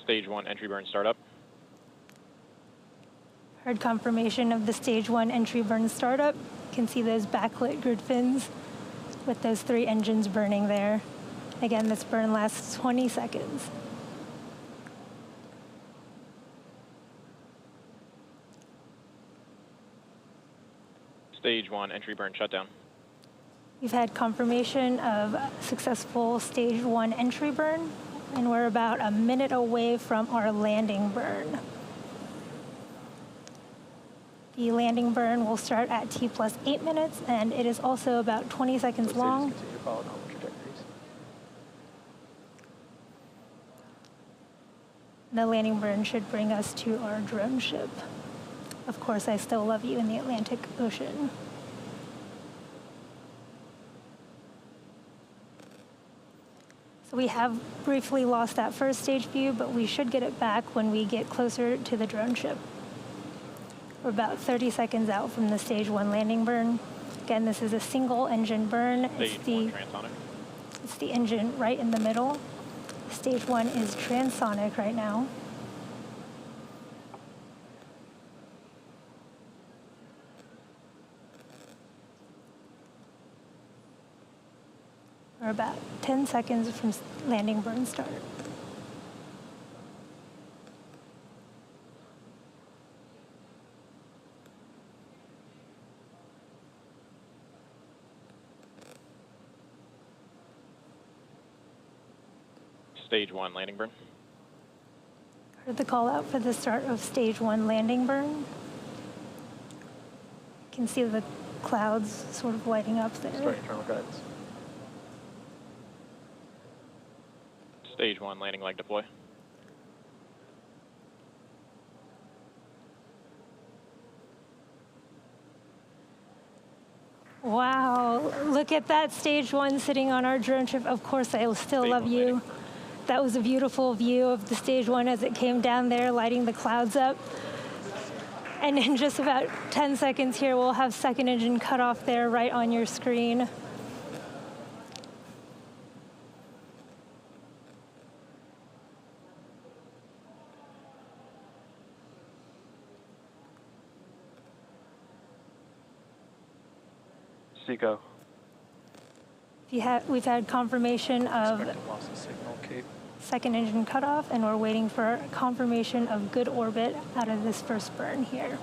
Stage 1 entry burn startup. Heard confirmation of the stage 1 entry burn startup. You can see those backlit grid fins with those 3 engines burning there. Again, this burn lasts 20 seconds. Stage 1 entry burn shutdown. We've had confirmation of successful stage 1 entry burn, and we're about a minute away from our landing burn. The landing burn will start at T plus 8 minutes, and it is also about 20 seconds long. The landing burn should bring us to our drone ship. Of course, I still love you in the Atlantic Ocean. So we have briefly lost that first stage view, but we should get it back when we get closer to the drone ship. We're about 30 seconds out from the stage 1 landing burn. Again, this is a single engine burn. It's the engine right in the middle. Stage 1 is transonic right now. We're about 10 seconds from landing burn start. Stage 1 landing burn. Heard the call out for the start of stage 1 landing burn. You can see the clouds sort of lighting up there. Start internal guidance. Stage 1 landing leg deploy. Wow, look at that stage 1 sitting on our drone ship. Of course, I still love you. That was a beautiful view of the stage 1 as it came down there, lighting the clouds up. And in just about 10 seconds here, we'll have second engine cut off there right on your screen. Seco. We've had confirmation of Loss of signal, Cape. second engine cutoff, and we're waiting for confirmation of good orbit out of this first burn here.